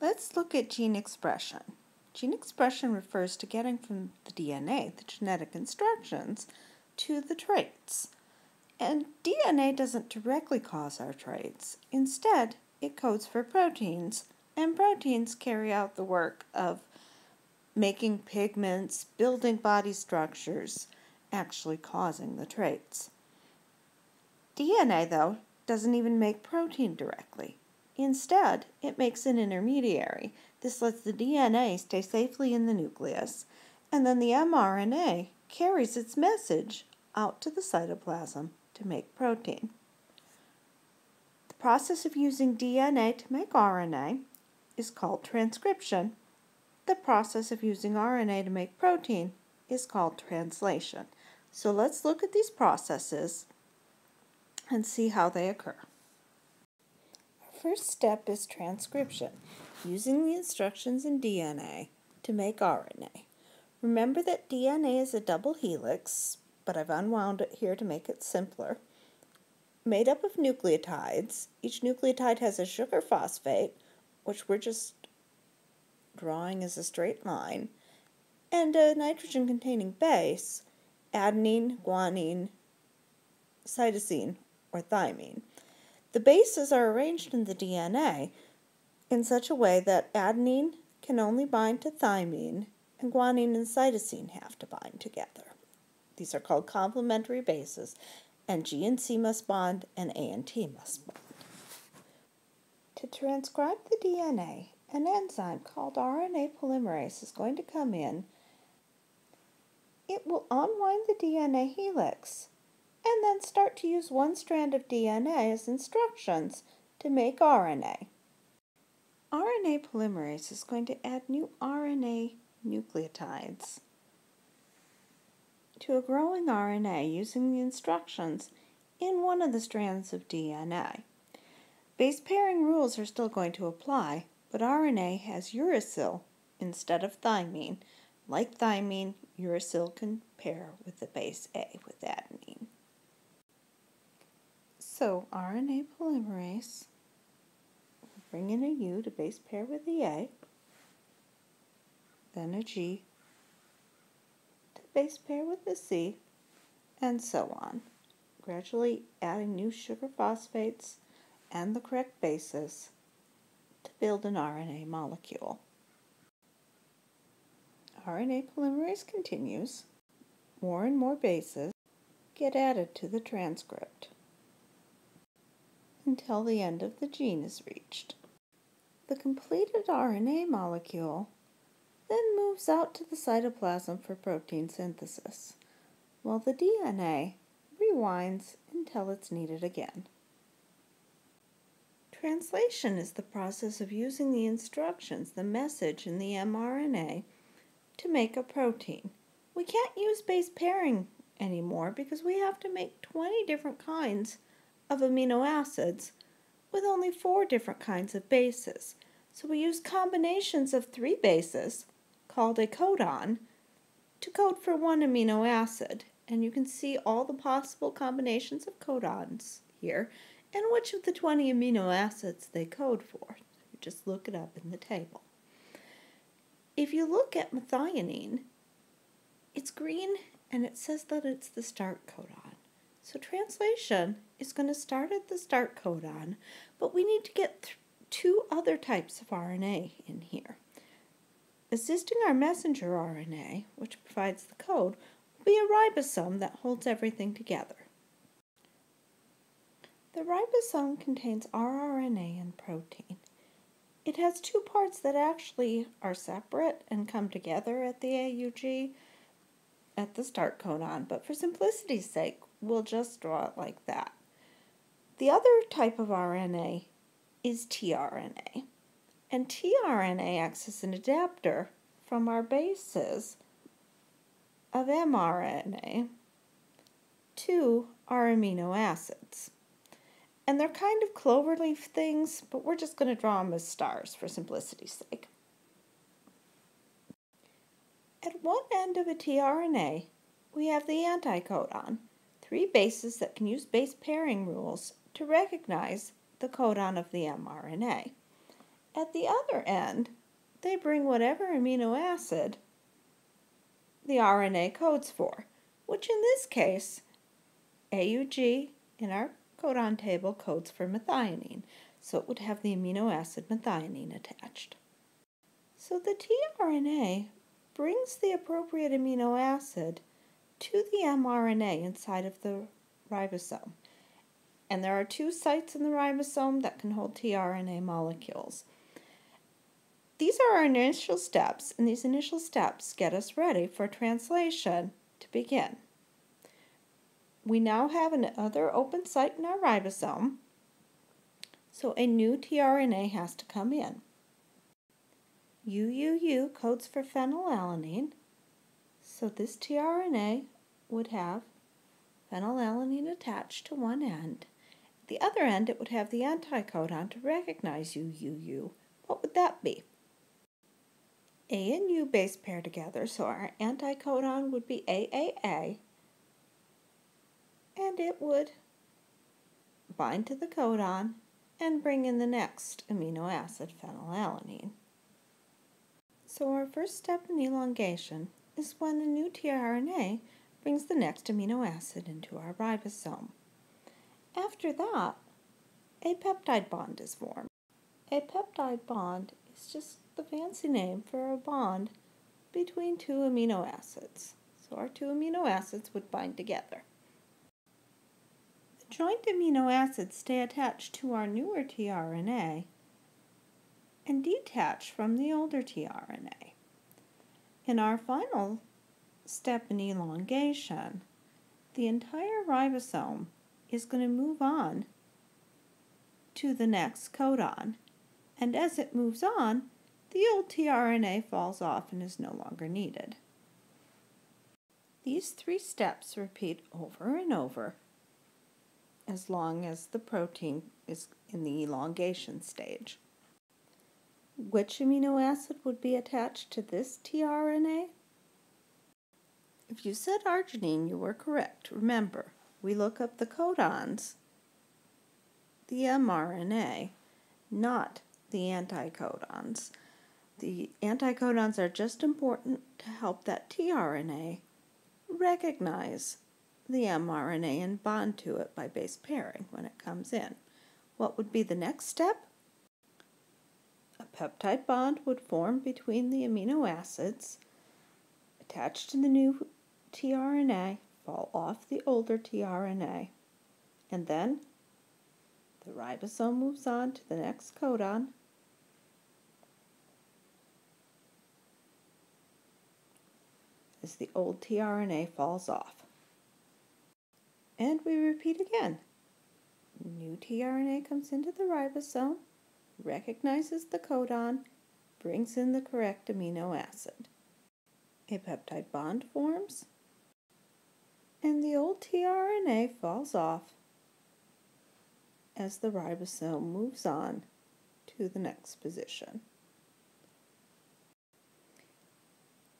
Let's look at gene expression. Gene expression refers to getting from the DNA the genetic instructions to the traits. And DNA doesn't directly cause our traits. Instead, it codes for proteins, and proteins carry out the work of making pigments, building body structures, actually causing the traits. DNA, though, doesn't even make protein directly. Instead, it makes an intermediary. This lets the DNA stay safely in the nucleus, and then the mRNA carries its message out to the cytoplasm to make protein. The process of using DNA to make RNA is called transcription. The process of using RNA to make protein is called translation. So let's look at these processes and see how they occur. Our first step is transcription, using the instructions in DNA to make RNA. Remember that DNA is a double helix, but I've unwound it here to make it simpler. Made up of nucleotides. Each nucleotide has a sugar phosphate, which we're just drawing as a straight line, and a nitrogen-containing base, adenine, guanine, cytosine, or thymine. The bases are arranged in the DNA in such a way that adenine can only bind to thymine, and guanine and cytosine have to bind together. These are called complementary bases, and G and C must bond, and A and T must bond. To transcribe the DNA, an enzyme called RNA polymerase is going to come in. It will unwind the DNA helix and then start to use one strand of DNA as instructions to make RNA. RNA polymerase is going to add new RNA nucleotides to a growing RNA using the instructions in one of the strands of DNA. Base pairing rules are still going to apply, but RNA has uracil instead of thymine. Like thymine, uracil can pair with the base A with adenine. So RNA polymerase will bring in a U to base pair with the A, then a G to base pair with the C, and so on, gradually adding new sugar phosphates and the correct bases to build an RNA molecule. RNA polymerase continues. More and more bases get added to the transcript until the end of the gene is reached. The completed RNA molecule then moves out to the cytoplasm for protein synthesis, while the DNA rewinds until it's needed again. Translation is the process of using the instructions, the message in the mRNA, to make a protein. We can't use base pairing anymore because we have to make 20 different kinds of amino acids with only 4 different kinds of bases. So we use combinations of 3 bases, called a codon, to code for one amino acid. And you can see all the possible combinations of codons here and which of the 20 amino acids they code for. You just look it up in the table. If you look at methionine, it's green and it says that it's the start codon. So translation is going to start at the start codon, but we need to get 2 other types of RNA in here. Assisting our messenger RNA, which provides the code, will be a ribosome that holds everything together. The ribosome contains rRNA and protein. It has 2 parts that actually are separate and come together at the AUG at the start codon, but for simplicity's sake, we'll just draw it like that. The other type of RNA is tRNA, and tRNA acts as an adapter from our bases of mRNA to our amino acids. And they're kind of cloverleaf things, but we're just going to draw them as stars for simplicity's sake. At one end of a tRNA, we have the anticodon, 3 bases that can use base pairing rules to recognize the codon of the mRNA. At the other end, they bring whatever amino acid the RNA codes for, which in this case, AUG in our codon table codes for methionine, so it would have the amino acid methionine attached. So the tRNA brings the appropriate amino acid to the mRNA inside of the ribosome. And there are 2 sites in the ribosome that can hold tRNA molecules. These are our initial steps, and these initial steps get us ready for translation to begin. We now have another open site in our ribosome, so a new tRNA has to come in. UUU codes for phenylalanine, so this tRNA would have phenylalanine attached to one end. At the other end, it would have the anticodon to recognize UUU. What would that be? A and U base pair together, so our anticodon would be AAA, and it would bind to the codon and bring in the next amino acid, phenylalanine. So our first step in elongation is when a new tRNA brings the next amino acid into our ribosome. After that, a peptide bond is formed. A peptide bond is just the fancy name for a bond between 2 amino acids. So our 2 amino acids would bind together. The joint amino acids stay attached to our newer tRNA and detach from the older tRNA. In our final step in elongation, the entire ribosome is going to move on to the next codon, and as it moves on, the old tRNA falls off and is no longer needed. These 3 steps repeat over and over as long as the protein is in the elongation stage. Which amino acid would be attached to this tRNA? If you said arginine, you were correct. Remember, we look up the codons, the mRNA, not the anticodons. The anticodons are just important to help that tRNA recognize the mRNA and bond to it by base pairing when it comes in. What would be the next step? A peptide bond would form between the amino acids attached to the new tRNA, fall off the older tRNA, and then the ribosome moves on to the next codon, as the old tRNA falls off. And we repeat again. New tRNA comes into the ribosome, recognizes the codon, brings in the correct amino acid. A peptide bond forms, and the old tRNA falls off as the ribosome moves on to the next position.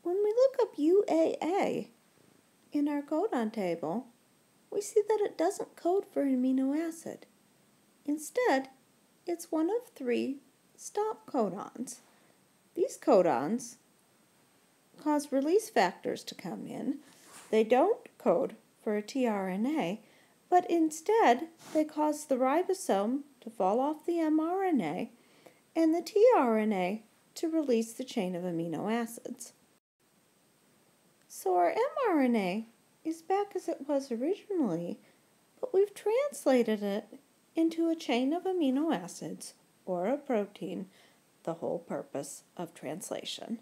When we look up UAA in our codon table, we see that it doesn't code for an amino acid. Instead, it's one of 3 stop codons. These codons cause release factors to come in. They don't code for a tRNA, but instead they cause the ribosome to fall off the mRNA and the tRNA to release the chain of amino acids. So our mRNA is back as it was originally, but we've translated it into a chain of amino acids or a protein, the whole purpose of translation.